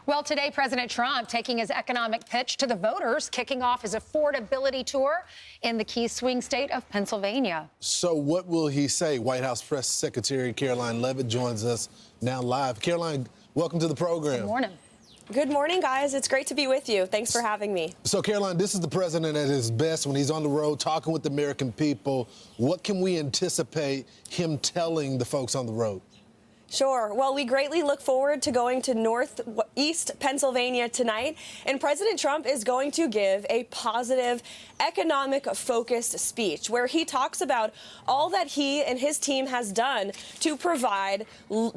Well, today, President Trump taking his economic pitch to the voters, kicking off his affordability tour in the key swing state of Pennsylvania. So what will he say? White House Press Secretary Karoline Leavitt joins us now live. Karoline, welcome to the program. Good morning. Good morning, guys. It's great to be with you. Thanks for having me. So, Karoline, this is the president at his best when he's on the road talking with the American people. What can we anticipate him telling the folks on the road? Sure. Well, we greatly look forward to going to Northeast Pennsylvania tonight, and President Trump is going to give a positive, economic-focused speech where he talks about all that he and his team has done to provide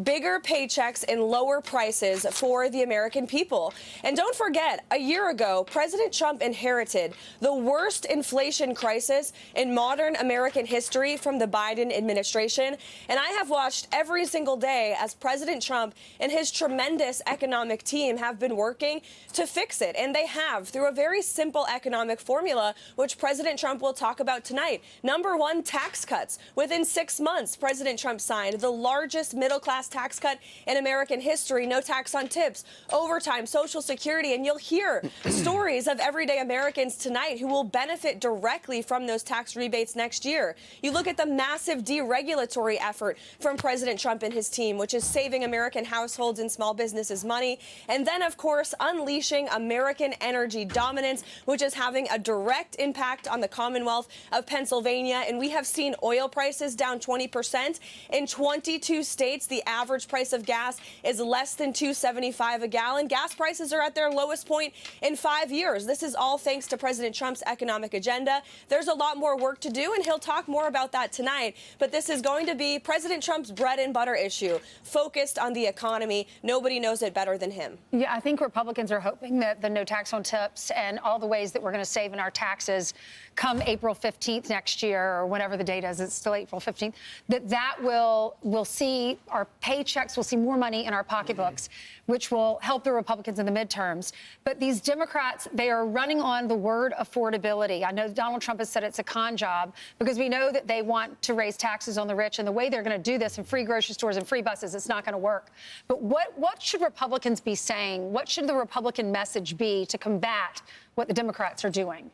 bigger paychecks and lower prices for the American people. And don't forget, a year ago, President Trump inherited the worst inflation crisis in modern American history from the Biden administration, and I have watched every single day as President Trump and his tremendous economic team have been working to fix it. And they have through a very simple economic formula, which President Trump will talk about tonight. Number one, tax cuts. Within 6 months, President Trump signed the largest middle-class tax cut in American history. No tax on tips, overtime, Social Security. And you'll hear stories of everyday Americans tonight who will benefit directly from those tax rebates next year. You look at the massive deregulatory effort from President Trump and his team, which is saving American households and small businesses money. And then, of course, unleashing American energy dominance, which is having a direct impact on the Commonwealth of Pennsylvania. And we have seen oil prices down 20%. In 22 states, the average price of gas is less than $2.75 a gallon. Gas prices are at their lowest point in 5 years. This is all thanks to President Trump's economic agenda. There's a lot more work to do, and he'll talk more about that tonight. But this is going to be President Trump's bread and butter issue, focused on the economy. Nobody knows it better than him. Yeah, I think Republicans are hoping that the no tax on tips and all the ways that we're going to save in our taxes come April 15th next year, or whenever the date is, it's still April 15th, that we'll see our paychecks, we'll see more money in our pocketbooks, which will help the Republicans in the midterms. But these Democrats, they are running on the word affordability. I know Donald Trump has said it's a con job because we know that they want to raise taxes on the rich, and the way they're going to do this in free grocery stores and free buses, it's not going to work. But what should Republicans be saying? What should the Republican message be to combat what the Democrats are doing?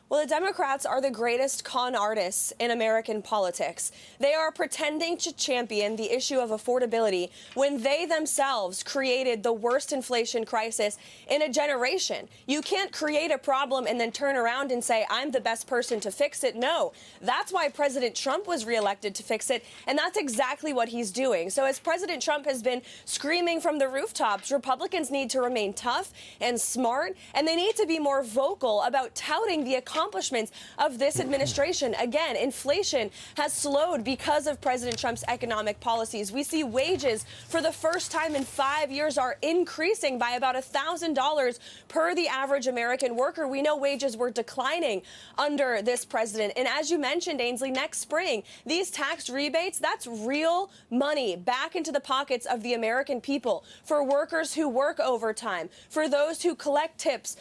Well, the Democrats are the greatest con artists in American politics. They are pretending to champion the issue of affordability when they themselves created the worst inflation crisis in a generation. You can't create a problem and then turn around and say, I'm the best person to fix it. No, that's why President Trump was reelected, to fix it, and that's exactly what he's doing. So as President Trump has been screaming from the rooftops, Republicans need to remain tough and smart, and they need to be more vocal about touting the accomplishments of this administration. Again, inflation has slowed because of President Trump's economic policies. We see wages for the first time in 5 years are increasing by about $1,000 per the average American worker. We know wages were declining under this president. And as you mentioned, Ainsley, next spring, these tax rebates, that's real money back into the pockets of the American people for workers who work overtime, for those who collect tips,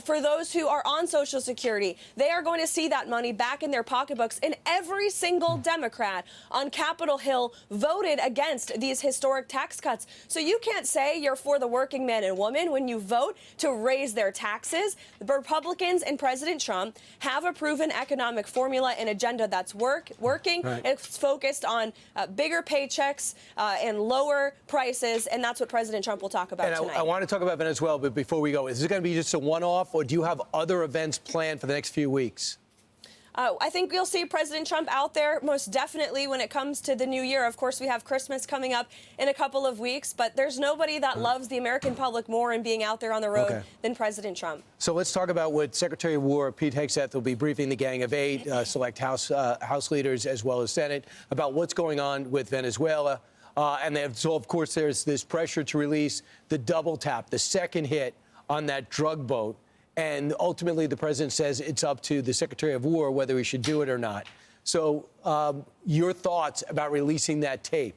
for those who are on Social Security. They are going to see that money back in their pocketbooks, and every single Democrat on Capitol Hill voted against these historic tax cuts. So you can't say you're for the working man and woman when you vote to raise their taxes. The Republicans and President Trump have a proven economic formula and agenda that's working. Right. It's focused on bigger paychecks and lower prices, and that's what President Trump will talk about tonight. I want to talk about Venezuela, but before we go, is this going to be just a one-off, or do you have other events planned for the next few weeks? I think you'll see President Trump out there most definitely when it comes to the new year. Of course, we have Christmas coming up in a couple of weeks, but there's nobody that loves the American public more in being out there on the road than President Trump. So let's talk about what Secretary of War Pete Hegseth will be briefing the Gang of Eight, select House leaders as well as Senate, about what's going on with Venezuela. So, of course, there's this pressure to release the double tap, the second hit on that drug boat. And ultimately, the president says it's up to the Secretary of War whether he should do it or not. So your thoughts about releasing that tape?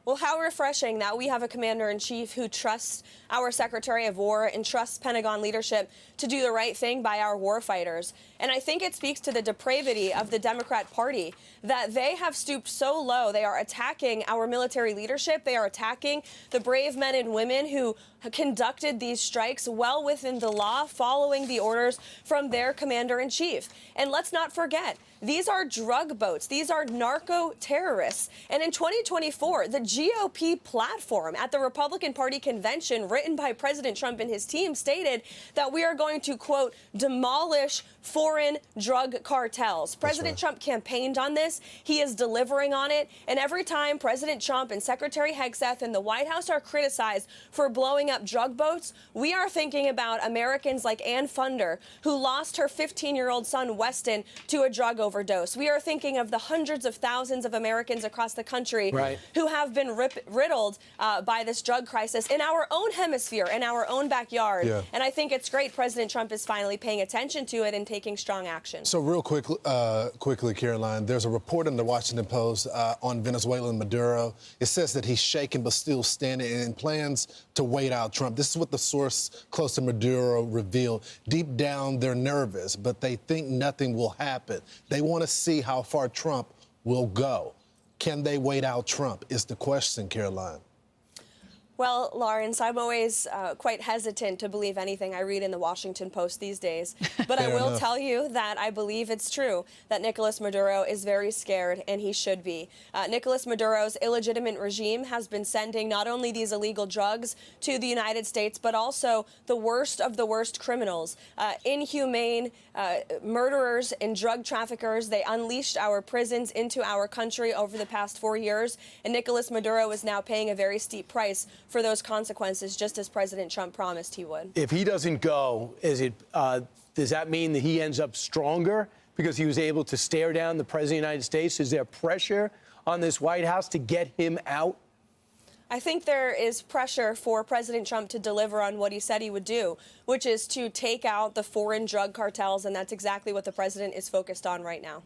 Well, how refreshing that we have a commander-in-chief who trusts our Secretary of War and trusts Pentagon leadership to do the right thing by our warfighters. And I think it speaks to the depravity of the Democrat Party that they have stooped so low. They are attacking our military leadership. They are attacking the brave men and women who conducted these strikes well within the law, following the orders from their commander-in-chief. And let's not forget, these are drug boats. These are narco-terrorists. And in 2024, the GOP platform at the Republican Party convention, written by President Trump and his team, stated that we are going to, quote, demolish foreign drug cartels. President Trump campaigned on this. He is delivering on it. And every time President Trump and Secretary Hegseth and the White House are criticized for blowing up drug boats, we are thinking about Americans like Ann Funder, who lost her 15-year-old son, Weston, to a drug overdose. We are thinking of the hundreds of thousands of Americans across the country who have been riddled by this drug crisis in our own hemisphere, in our own backyard. And I think it's great President Trump is finally paying attention to it and taking strong action. So real quickly, Karoline, there's a report in the Washington Post on Venezuela and Maduro. It says that he's shaken but still standing and plans to wait out Trump. This is what the source close to Maduro revealed. Deep down, they're nervous, but they think nothing will happen. They want to see how far Trump will go. Can they wait out Trump is the question, Karoline. Well, Lawrence, I'm always quite hesitant to believe anything I read in the Washington Post these days. But I will tell you that I believe it's true that Nicolas Maduro is very scared, and he should be. Nicolas Maduro's illegitimate regime has been sending not only these illegal drugs to the United States, but also the worst of the worst criminals, inhumane murderers and drug traffickers. They unleashed our prisons into our country over the past 4 years, and Nicolas Maduro is now paying a very steep price for those consequences, just as President Trump promised he would. If he doesn't go, does that mean that he ends up stronger because he was able to stare down the President of the United States? Is there pressure on this White House to get him out? I think there is pressure for President Trump to deliver on what he said he would do, which is to take out the foreign drug cartels, and that's exactly what the president is focused on right now.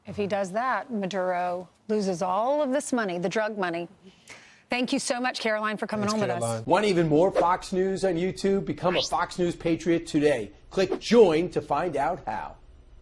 If he does that, Maduro loses all of this money, the drug money. Thank you so much, Karoline, for coming on with us. Want even more Fox News on YouTube? Become a Fox News Patriot today. Click join to find out how.